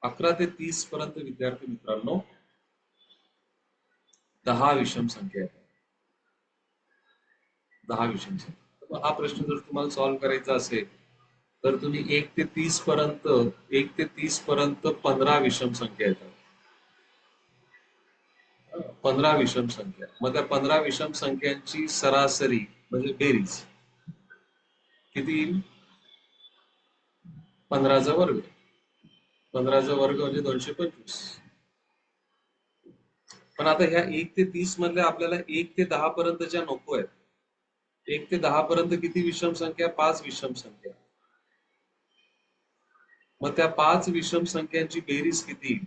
11 ते 30 पर्यंत विद्यार्थी मित्रांनो 10 विषम संख्या येतात. 10 विषम संख्या. हा प्रश्न जर तुम्हाला सॉल्व्ह करायचा असेल तर तुम्ही 1 ते 30 पर्यंत 15 विषम संख्या येतात. 15 विषम संख्या. मग त्या 15 विषम संख्यांची सरासरी म्हणजे बेरीज किती येईल? 15चा वर्ग. 15चा वर्ग म्हणजे 225. पण आता ह्या 1 ते 30 मधल्या आपल्याला 1 ते 10 पर्यंतच्या नको आहेत. 1 ते 10 पर्यंत किती विषम संख्या? 5 विषम संख्या. मग त्या 5 विषम संख्यांची बेरीज किती?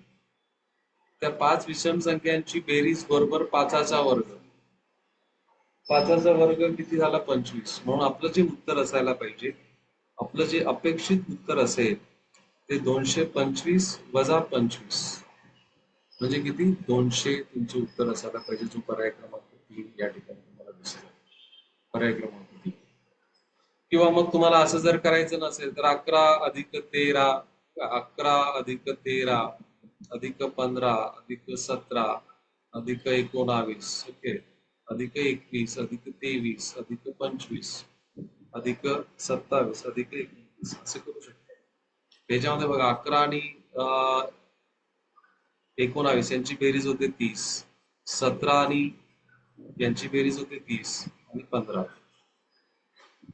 त्या 5 विषम संख्यांची बेरीज बरोबर 5चा वर्ग. 5चा वर्ग किती झाला? 25. म्हणून आपलं जे उत्तर असायला पाहिजे, आपलं जे अपेक्षित उत्तर असेल ते 225 वजा 25 म्हणजे किती? 200 तुमचे उत्तर असायला पाहिजे. जो पर्याय क्रमांक 3 या ठिकाणी तुम्हाला दिसतो. पर्याय क्रमांक 3. किंवा मग तुम्हाला असं जर करायचं नसेल तर 11 अधिक 13 अधिक 15 अधिक 17 अधिक 19, ओके, अधिक 21 अधिक 23 अधिक 25 अधिक 27 अधिक 21 असं करू शकतो. त्याच्यामध्ये बघा 11 आणि 19 यांची बेरीज होते 30. 17 आणि यांची बेरीज होते 30 आणि 15.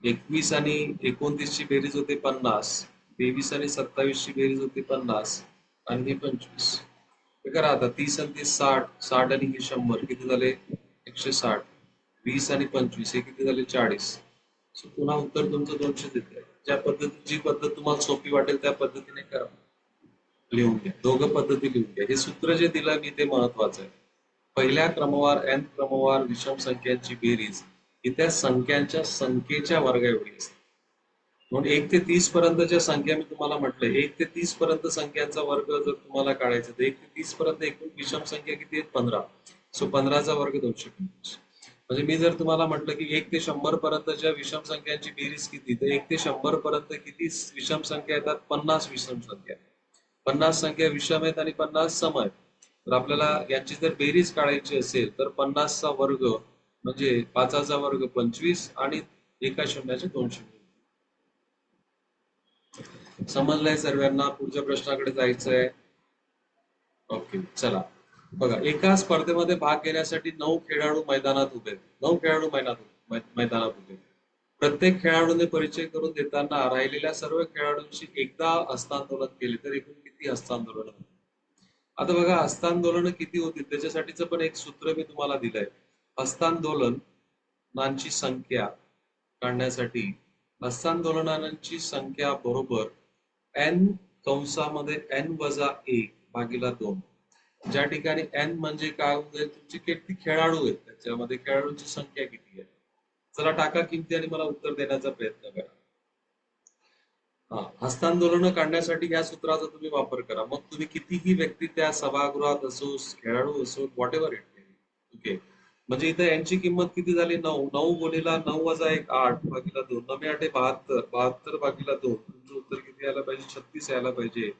21 आणि 29 ची बेरीज होते 50. 23 आणि 27 ची बेरीज होते 50 आणि 25. हे करा आता. 30 आणि 30 60. 60 आणि 100 किती झाले? 160. 20 आणि 25 हे किती झाले? 40. पुन्हा उत्तर तुमचं 200 देते. जी पद्धत तुम्हाला सोपी वाटेल त्या पद्धतीने करा. लिहून घ्या. दोघं पद्धती लिहून घ्या. हे सूत्र जे दिलं मी ते महत्वाचं आहे. पहिल्या क्रमवार n क्रमवार विषम संख्यांची बेरीज ही त्या संख्यांच्या संख्येच्या वर्गा एवढी असते. म्हणून 1 ते 30 पर्यंतच्या संख्या मी तुम्हाला म्हटलंय. 1 ते 30 पर्यंत संख्यांचा वर्ग जर तुम्हाला काढायचा तर 1 ते 30 पर्यंत एकूण विषम संख्या किती आहेत? 15. सो 15चा वर्ग 225. म्हणजे मी जर तुम्हाला म्हटलं की 1 ते 100 पर्यंतच्या विषम संख्यांची बेरीज किती, तर 1 ते 100 पर्यंत किती विषम संख्या येतात? 50 विषम संख्या. 50 संख्या विषम आहेत आणि 50 सम आहेत. तर आपल्याला यांची जर बेरीज काढायची असेल तर 50चा वर्ग म्हणजे 5चा वर्ग 25 आणि एका शून्याचे 2 शून्य. समजलंय सर्वांना? पुढच्या प्रश्नाकडे जायचंय. ओके, चला बघा, एका स्पर्धेमध्ये भाग घेण्यासाठी 9 खेळाडू मैदानात उभे आहेत. 9 खेळाडू मैदानात उभे आहेत. प्रत्येक खेळाडूने परिचय करून देताना राहिलेल्या सर्व खेळाडूंशी एकदा हस्तांदोलन केले तर एकूण किती हस्तांदोलन होतील? आता बघा, हस्तांदोलन किती होतील त्याच्यासाठीचं पण एक सूत्र मी तुम्हाला दिलंय. हस्तांदोलनांची संख्या काढण्यासाठी हस्तांदोलनांची संख्या बरोबर n कंसामध्ये n वजा 1 भागीला 2. ज्या ठिकाणी n म्हणजे काय होईल, तुमचे किती खेळाडू आहेत त्याच्यामध्ये खेळाडूंची संख्या किती आहे. चला टाका किमती आणि मला उत्तर देण्याचा प्रयत्न करा. हस्तांदोलन काढण्यासाठी या सूत्राचा तुम्ही वापर करा. मग तुम्ही कितीही व्यक्ती त्या सभागृहात असो, खेळाडू असो, what ever it may. Okay, म्हणजे इथे यांची किंमत किती झाली? 9. 9 गुणिला 9 वजा 1 8 भागीला 2. 9 8 72. 72 भागीला 2. तुमचं उत्तर किती यायला पाहिजे? 36 यायला पाहिजे.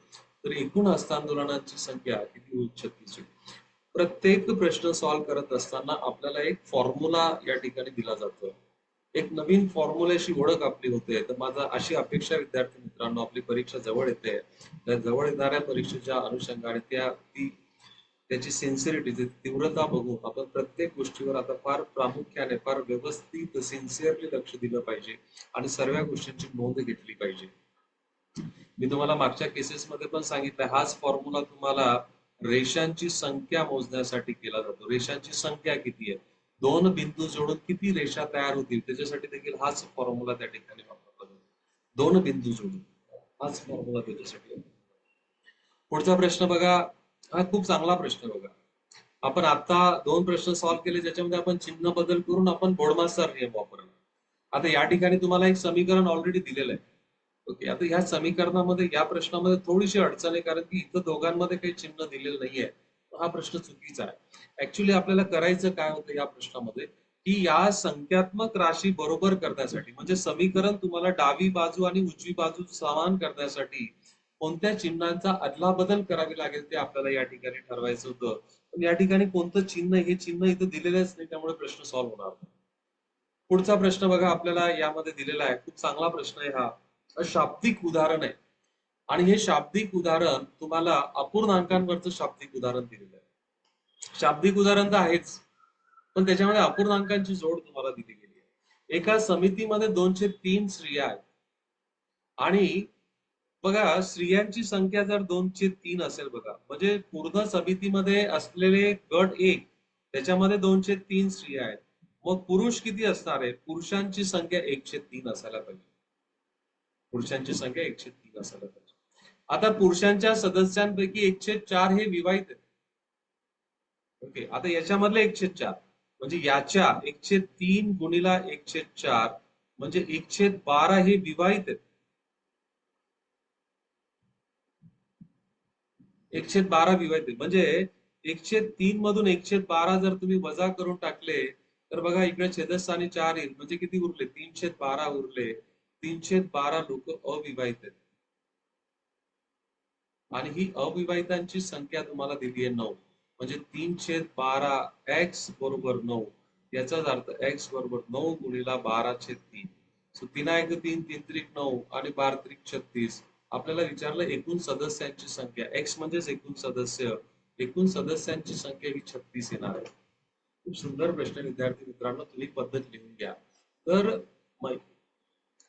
तर एकूण हस्तांदोलनांची संख्या किती होईल? 36 होईल. प्रत्येक प्रश्न सॉल्व्ह करत असताना आपल्याला एक फॉर्म्युला या ठिकाणी दिला जातो. एक नवीन फॉर्म्युल्याशी ओळख आपली होते. तर माझा अशी अपेक्षा विद्यार्थी मित्रांनो, आपली परीक्षा जवळ येते, त्या जवळ येणाऱ्या परीक्षेच्या अनुषंगाने त्याची सिन्सिअरिटी, तीव्रता बघून आपण प्रत्येक गोष्टीवर आता फार प्रामुख्याने, फार व्यवस्थित, सिन्सिअरली लक्ष दिलं पाहिजे आणि सर्व गोष्टींची नोंद घेतली पाहिजे. मी तुम्हाला मागच्या केसेसमध्ये पण सांगितलं, हाच फॉर्म्युला तुम्हाला रेषांची संख्या मोजण्यासाठी केला जातो. रेषांची संख्या किती आहे, 2 बिंदू जोडून किती रेषा तयार होतील त्याच्यासाठी देखील हाच फॉर्म्युला त्या ठिकाणी वापरला जातो. 2 बिंदू जोडून हाच फॉर्म्युला त्याच्यासाठी. पुढचा प्रश्न बघा, हा खूप चांगला प्रश्न बघा. आपण आता 2 प्रश्न सॉल्व्ह केले ज्याच्यामध्ये आपण चिन्ह बदल करून आपण बोर्डमास्टर नियम वापरला. आता या ठिकाणी तुम्हाला एक समीकरण ऑलरेडी दिलेलं आहे. ओके, आता ह्या समीकरणामध्ये, या प्रश्नामध्ये थोडीशी अडचण आहे, कारण की इथं दोघांमध्ये काही चिन्ह दिलेलं नाहीये. हा प्रश्न चुकीचा आहे. ऍक्च्युली आपल्याला करायचं काय होतं या प्रश्नामध्ये, की या संख्यात्मक राशी बरोबर करण्यासाठी, म्हणजे समीकरण तुम्हाला डावी बाजू आणि उजवी बाजू समान करण्यासाठी कोणत्या चिन्हांचा अदलाबदल करावी लागेल ते आपल्याला या ठिकाणी ठरवायचं होतं. पण या ठिकाणी कोणतं चिन्ह, हे चिन्ह इथं दिलेलंच नाही, त्यामुळे प्रश्न सॉल्व्ह होणार नाही. पुढचा प्रश्न बघा, आपल्याला यामध्ये दिलेला आहे, खूप चांगला प्रश्न आहे हा. शाब्दिक उदाहरण आहे आणि हे शाब्दिक उदाहरण तुम्हाला अपूर्णांकांवरचं शाब्दिक उदाहरण दिलेलं आहे. शाब्दिक उदाहरण तर आहेच, पण त्याच्यामध्ये अपूर्णांकांची जोड तुम्हाला दिली गेली आहे. एका समितीमध्ये 203 स्त्रिया आहेत आणि बघा, स्त्रियांची संख्या जर 203 असेल बघा, म्हणजे पूर्ण समितीमध्ये असलेले गट 1 त्याच्यामध्ये 203 स्त्रिया आहेत. मग पुरुष किती असणार आहे? पुरुषांची संख्या 103 असायला पाहिजे. पुरुषांची संख्या 103 असायला पाहिजे. आता पुरुषांच्या सदस्यांपैकी 104 हे विवाहित आहेत. ओके, आता याच्यामधले 104 म्हणजे याच्या 103 गुणिला 104 म्हणजे 112 हे विवाहित आहेत. 112 विवाहित आहेत, म्हणजे 103 मधून 112 जर तुम्ही वजा करून टाकले तर बघा, इकडे छेदस्थानी 4 येईल, म्हणजे किती उरले? 312 उरले. 312 लोक अविवाहित आहेत आणि ही अविवाहितांची संख्या तुम्हाला दिली आहे 9. म्हणजे 312 x बरोबर 9. याचाच अर्थ x बरोबर 9 गुणिला 12/3. सो 3 1 3 3 त्रिक 9 आणि 12 त्रिक 36. आपल्याला विचारलं एकूण सदस्यांची संख्या, x म्हणजेच एकूण सदस्य. एकूण सदस्यांची संख्या ही 36 येणार आहे. खूप सुंदर प्रश्न विद्यार्थी मित्रांनो, तुम्ही पद्धत लिहून घ्या. तर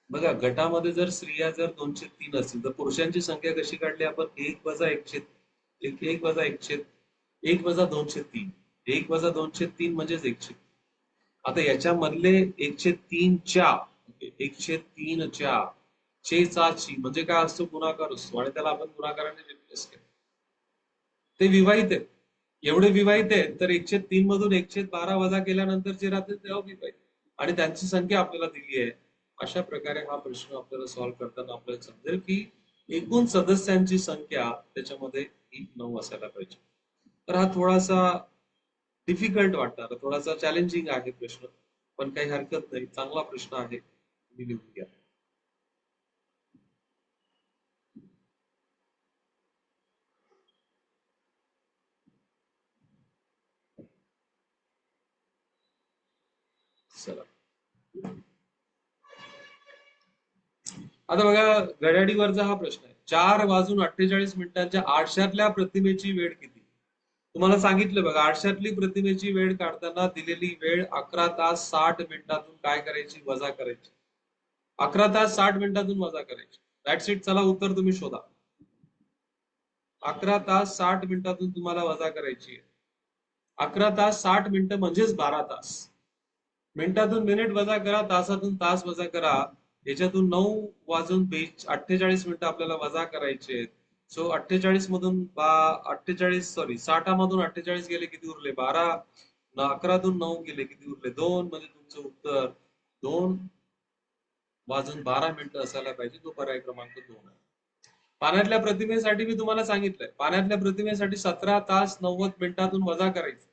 बघा, गटामध्ये जर स्त्रिया जर 203 असतील तर पुरुषांची संख्या कशी काढली आपण? 1 वजा 1 वजा 1 वजा 203. 1 वजा 203 म्हणजेच 103. आता याच्यामधले 103 च्या 103 च्या चा ची म्हणजे काय असतो? गुणाकार असतो आणि त्याला आपण गुणाकाराने रिप्लेस केलं. ते विवाहित आहेत. एवढे विवाहित आहेत तर 103 मधून 112 वजा केल्यानंतर जे राहते ते अविवाहित आणि त्यांची संख्या आपल्याला दिली आहे. अशा प्रकारे हा प्रश्न आपल्याला सॉल्व्ह करताना आपल्याला समजेल की एकूण सदस्यांची संख्या त्याच्यामध्ये ही 9 असायला पाहिजे. तर हा थोडासा डिफिकल्ट वाटणार, थोडासा चॅलेंजिंग आहे प्रश्न, पण काही हरकत नाही, चांगला प्रश्न आहे, तुम्ही लिहून घ्या. चला आता बघा, घड्याळीवरचा हा प्रश्न आहे. 4:48 आरशातल्या प्रतिमेची वेळ किती? तुम्हाला सांगितलं बघा, आरशातली प्रतिमेची वेळ काढताना दिलेली वेळ 11 तास 60 मिनिटातून काय करायची? वजा करायची. 11 तास 60 मिनिटातून वजा करायची. That's it. चला उत्तर तुम्ही शोधा. 11 तास 60 मिनिटातून तुम्हाला वजा करायची. 11 तास 60 मिनिटं म्हणजेच 12 तास. मिनिटातून मिनिट वजा करा, तासातून तास वजा करा, याच्यातून 9:48 आपल्याला वजा करायचे. सो 48 मधून 48 सॉरी 60 मधून 48 गेले, किती उरले? 12. 11तून 9 गेले, किती उरले? 2. म्हणजे तुमचं उत्तर 2:12 असायला पाहिजे. तो पर्याय क्रमांक 2 आहे. पाण्यातल्या प्रतिमेसाठी मी तुम्हाला सांगितलंय, पाण्यातल्या प्रतिमेसाठी 17 तास 90 मिनिटातून वजा करायचं.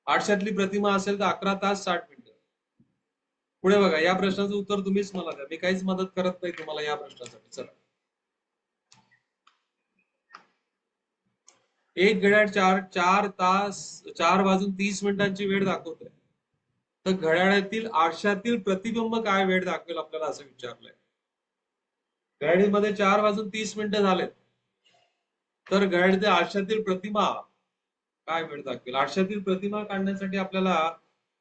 आरशातली प्रतिमा असेल तर 11 तास 60 मिनिटं. पुढे बघा, या प्रश्नाचं उत्तर तुम्हीच मला द्या, मी काहीच मदत करत नाही तुम्हाला या प्रश्नासाठी. चला, एक घड्याळ 4 तास 4 वाजून 30 मिनिटांची वेळ दाखवतोय, तर घड्याळातील आरशातील प्रतिबिंब काय वेळ दाखवेल आपल्याला, असं विचारलंय. घड्याळीमध्ये 4:30 झालेत, तर घड्याळीतील आरशातील प्रतिमा काय वेळ दाखवेल? आरशातील प्रतिमा काढण्यासाठी आपल्याला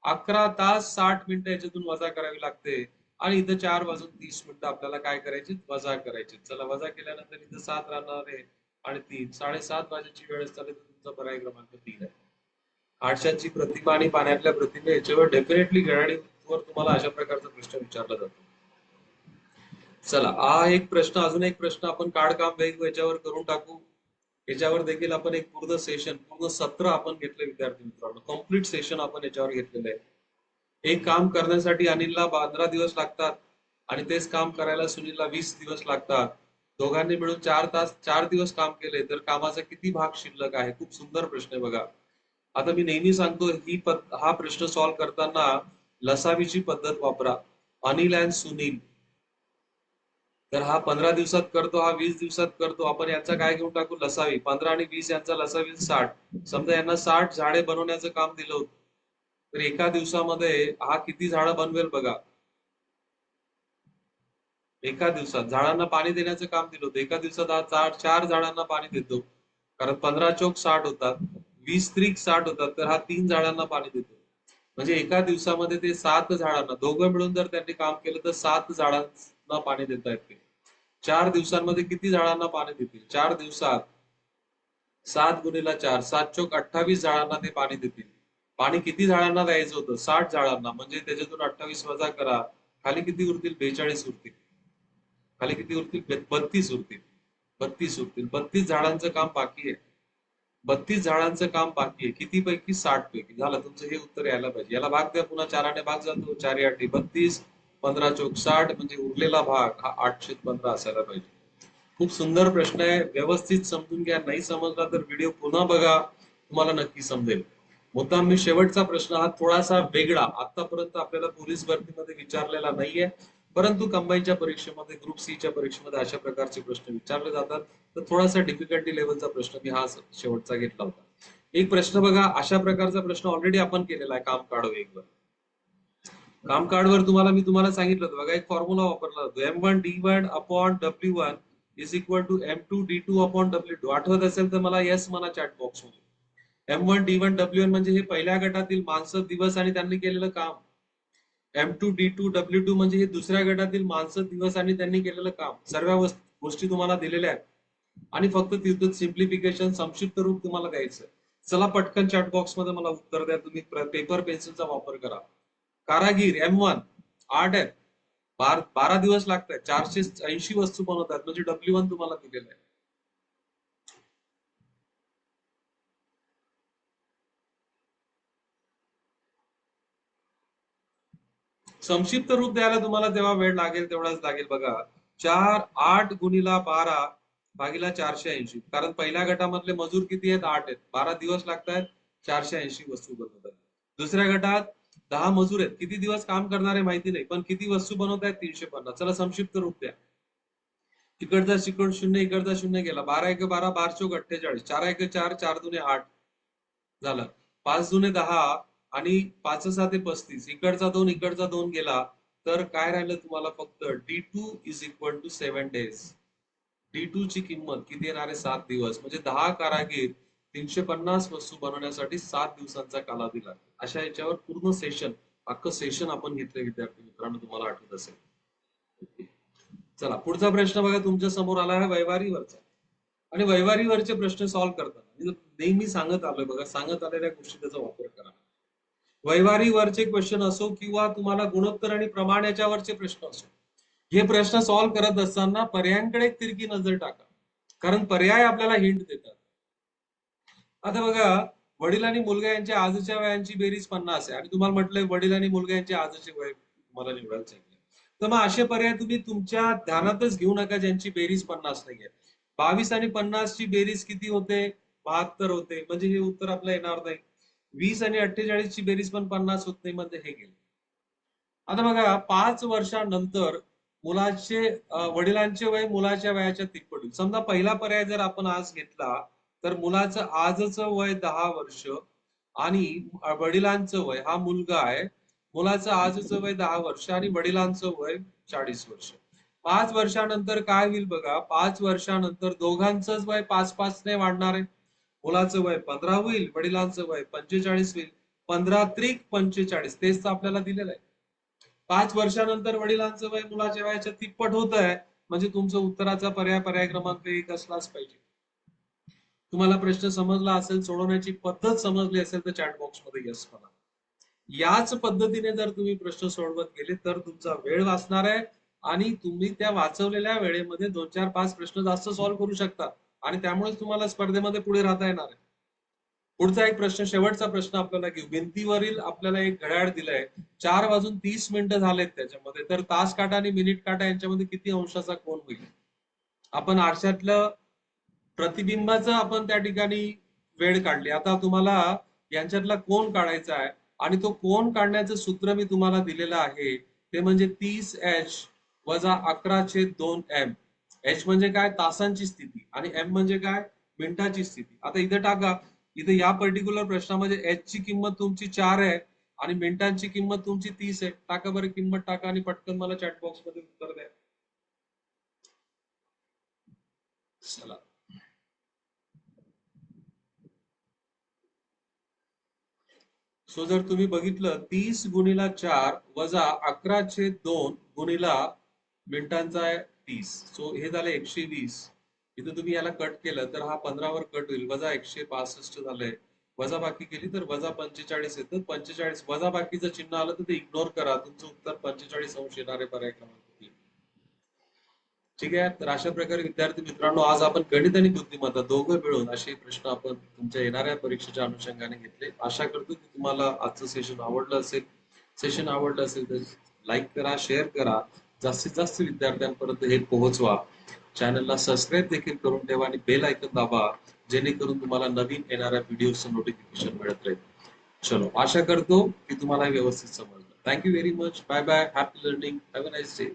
11 तास 60 मिनिटं याच्यातून वजा करावी लागते, आणि इथं 4:30 आपल्याला काय करायची? वजा करायची. चला, वजा केल्यानंतर इथं 7 राहणार आहे, आणि 3. 7:30 वाजेची वेळ असताना तुमचा पर्याय क्रमांक 3 आहे. आरशाची प्रतिमा आणि पाण्यातल्या प्रतिमा याच्यावर डेफिनेटली घड्याळीवर तुम्हाला अशा प्रकारचा प्रश्न विचारला जातो. चला, हा एक प्रश्न, अजून एक प्रश्न आपण कार्ड काम वेग याच्यावर करून टाकू. याच्यावर देखील आपण एक पूर्ण सेशन, पूर्ण सत्र आपण घेतलं विद्यार्थी मित्रांनो, कम्प्लीट सेशन आपण याच्यावर घेतलेलं आहे. एक काम करण्यासाठी अनिलला 15 दिवस लागतात, आणि तेच काम करायला सुनीलला 20 दिवस लागतात. दोघांनी मिळून 4 दिवस काम केले, तर कामाचा किती भाग शिल्लक आहे? खूप सुंदर प्रश्न आहे बघा. आता मी नेहमी सांगतो, हा प्रश्न सॉल्व्ह करताना लसावीची पद्धत वापरा. अनिल अँड सुनील, तर हा 15 दिवसात करतो, हा 20 दिवसात करतो. आपण याचा काय घेऊन टाकू? लसावी. 15 आणि 20 यांचा लसावी 60. समजा यांना 60 झाडे बनवण्याचं काम दिलं होतं, तर एका दिवसामध्ये हा किती झाडं बनवेल बघा. एका दिवसात झाडांना पाणी देण्याचं काम दिलं होतं, एका दिवसात हा 4 झाडांना पाणी देतो, कारण 15 चोक 60 होतात, 20 त्रिक 60 होतात, तर हा 3 झाडांना पाणी देतो. म्हणजे एका दिवसामध्ये ते 7 झाडांना, दोघं मिळून जर त्यांनी काम केलं तर 7 झाडांना पाणी देता येते. 4 दिवसांमध्ये किती झाडांना पाणी देतील? 4 दिवसात 7 गुणिला 4, 7 चोक 28 झाडांना ते पाणी देतील. पाणी किती झाडांना द्यायचं होतं? 60 झाडांना. म्हणजे त्याच्यातून 28 वजा करा, खाली किती उरतील? 42 उरतील. खाली किती उरतील? 32 उरतील. 32 उरतील. 32 झाडांचं काम बाकी आहे. 32 झाडांचं काम बाकी आहे. किती पैकी? 60 पैकी. झालं, तुमचं हे उत्तर यायला पाहिजे. याला भाग द्या पुन्हा, 4 भाग जातो, 4 8 32, 15 चोक 60, म्हणजे उरलेला भाग हा 815 असायला पाहिजे. खूप सुंदर प्रश्न आहे, व्यवस्थित समजून घ्या. नाही समजला तर व्हिडिओ पुन्हा बघा, तुम्हाला नक्की समजेल. मुद्दाम मी शेवटचा प्रश्न हा थोडासा वेगळा, आतापर्यंत आपल्याला पोलीस भरतीमध्ये विचारलेला नाहीये, परंतु कंबाईनच्या परीक्षेमध्ये, ग्रुप सी च्या परीक्षेमध्ये अशा प्रकारचे प्रश्न विचारले जातात, तर थोडासा डिफिकल्टी लेवलचा प्रश्न मी हा शेवटचा घेतला होता. एक प्रश्न बघा, अशा प्रकारचा प्रश्न ऑलरेडी आपण केलेला आहे काम कार्ड वेगवर. काम कार्डवर तुम्हाला सांगितलं होतं बघा, एक फॉर्म्युला वापरला जातो, M1D1/W1 is equal to M2D2/W2. आठवत असेल तर मला येस म्हणा चॅट बॉक्स मध्ये. M1D1/W1 म्हणजे हे पहिल्या गटातील माणसं, दिवस आणि त्यांनी केलेलं काम. M2D2/W2 म्हणजे हे दुसऱ्या गटातील माणसं, दिवस आणि त्यांनी केलेलं काम. सर्व गोष्टी तुम्हाला दिलेल्या आहेत, आणि फक्त तिथं सिम्प्लिफिकेशन, संक्षिप्त रूप तुम्हाला द्यायचं. चला पटकन चॅट बॉक्स मध्ये मला उत्तर द्या. तुम्ही पेपर पेन्सिलचा वापर करा. कारागीर M1 8 आहेत, 12 दिवस लागतात, 480 वस्तू बनवतात, म्हणजे W1 तुम्हाला दिलेलं आहे. संक्षिप्त रूप द्यायला तुम्हाला जेव्हा वेळ लागेल तेवढाच लागेल बघा. 8 गुणिला 12 भागीला 480, कारण पहिल्या गटामधले मजूर किती आहेत? 8 आहेत, 12 दिवस लागतात, 480 वस्तू बनवतात. दुसऱ्या गटात 10 मजूर आहेत, किती दिवस काम करणार आहे माहिती नाही, पण किती वस्तू बनवत आहेत 350. चला संक्षिप्त रूप द्या. इकडचा चिकट शून्य, इकडचा शून्य गेला. 12 एक 12, 12 चौक 48, 4 एक 4, 4 दुने 8 झालं. 5 दुने 10 आणि 5 6 35. इकडचा 2, इकडचा 2 गेला. तर काय राहिलं तुम्हाला फक्त D2 is equal to 7 days. D2 ची किंमत किती येणार आहे? 7 दिवस. म्हणजे 10 कारागीर 350 वस्तू बनवण्यासाठी 7 दिवसांचा कालावधी लागतो. अशा याच्यावर पूर्ण सेशन, अख्खं सेशन आपण घेतलं विद्यार्थी मित्रांनो, तुम्हाला आठवत असेल. चला पुढचा प्रश्न बघा तुमच्या समोर आला आहे व्यवहारीवरचा. आणि व्यवहारीवरचे प्रश्न सॉल्व्ह करताना नेहमी सांगत आलोय बघा, सांगत आलेल्या गोष्टी त्याचा वापर करा. व्यवहारीवरचे क्वेश्चन असो किंवा तुम्हाला गुणोत्तर आणि प्रमाण याच्यावरचे प्रश्न असो, हे प्रश्न सॉल्व्ह करत असताना पर्यायांकडे एक तिरकी नजर टाका, कारण पर्याय आपल्याला हिंट देतात. आता बघा, वडील आणि मुलगा यांच्या आजच्या वयांची बेरीज 50 आहे आणि तुम्हाला म्हटलंय वडील आणि मुलगा यांचे आजचे वय मला निवडायचं आहे. तर मग असे पर्याय तुम्ही तुमच्या ध्यानातच घेऊ नका ज्यांची बेरीज 50 नाहीये. 22 आणि 50 ची बेरीज किती होते? 72 होते. म्हणजे हे उत्तर आपलं येणार नाही. 20 आणि 48 ची बेरीज पण 50 होत नाही, म्हणजे हे गेले. आता बघा, 5 वर्षानंतर मुलाचे वडिलांचे वय मुलाच्या वयाच्या तिप्पट होईल. समजा पहिला पर्याय जर आपण आज घेतला, तर मुलाचं आजचं वय 10 वर्ष आणि वडिलांचं वय, हा मुलगा आहे, मुलाचं आजचं वय 10 वर्ष आणि वडिलांचं वय 40 वर्ष. 5 वर्षानंतर काय होईल बघा, 5 वर्षानंतर दोघांचंच वय 5-5 ने वाढणार आहे. मुलाचं वय 15 होईल, वडिलांचं वय 45 होईल. 15 त्रिक 45, तेच तर आपल्याला दिलेलं आहे. 5 वर्षानंतर वडिलांचं वय मुलाच्या वयाच्या तिप्पट होत आहे, म्हणजे तुमचं उत्तराचा पर्याय पर्याय क्रमांक 1 असलाच पाहिजे. तुम्हाला प्रश्न समजला असेल, सोडवण्याची पद्धत समजली असेल तर चॅट बॉक्स मध्ये यस म्हणा. याच पद्धतीने जर तुम्ही प्रश्न सोडवत गेले तर तुमचा वेळ वाचणार आहे आणि तुम्ही त्या वाचवलेल्या वेळेमध्ये 2-4-5 प्रश्न जास्त सॉल्व्ह करू शकता आणि त्यामुळेच तुम्हाला स्पर्धेमध्ये पुढे राहता येणार आहे. पुढचा एक प्रश्न, शेवटचा प्रश्न आपल्याला घेऊ. भिंतीवरील आपल्याला एक घड्याळ दिलंय, 4:30 झालेत त्याच्यामध्ये, तर तास काटा आणि मिनिट काटा यांच्यामध्ये किती अंशाचा कोन होईल? आपण आरशातलं प्रतिबिंबाचं आपण त्या ठिकाणी वेळ काढली. आता तुम्हाला यांच्यातला कोन काढायचा आहे आणि तो कोन काढण्याचं सूत्र मी तुम्हाला दिलेलं आहे, ते म्हणजे 30H वजा 11/2M. H म्हणजे काय? तासांची स्थिती, आणि M म्हणजे काय? मिनिटाची स्थिती. आता इथे टाका, इथे या पर्टिक्युलर प्रश्नामध्ये H ची किंमत तुमची 4 आहे आणि मिनिटांची किंमत तुमची 30 आहे. टाका बरं, किंमत टाका आणि पटकन मला चॅट बॉक्स मध्ये उत्तर द्या. चला, सो जर तुम्ही बघितलं, 30 गुणिला 4 वजा 11/2 गुणिला मिनिटांचा आहे 30, सो हे झालं 120. इथं तुम्ही याला कट केलं तर हा 15 वर कट होईल, वजा 165 झालंय. वजा बाकी केली तर वजा 45 येतं. 45 वजा बाकीचं चिन्ह आलं तर ते इग्नोर करा, तुमचं उत्तर 45 अंश येणार आहे पर्याय क्रमांक 3. ठीक आहे. तर अशा प्रकारे विद्यार्थी मित्रांनो, आज आपण गणित आणि बुद्धिमत्ता दोघं मिळून असे प्रश्न आपण तुमच्या येणाऱ्या परीक्षेच्या अनुषंगाने घेतले. आशा करतो की तुम्हाला आजचं सेशन आवडलं असेल. सेशन आवडलं असेल तर लाईक करा, शेअर करा, जास्तीत जास्त विद्यार्थ्यांपर्यंत हे पोहोचवा. चॅनलला सबस्क्राईब देखील करून ठेवा आणि बेल आयकॉन दाबा, जेणेकरून तुम्हाला नवीन येणाऱ्या व्हिडिओचं नोटिफिकेशन मिळत राहील. चलो, आशा करतो की तुम्हाला व्यवस्थित समजलं. Thank you very much. Bye bye. Happy learning. Have a nice day.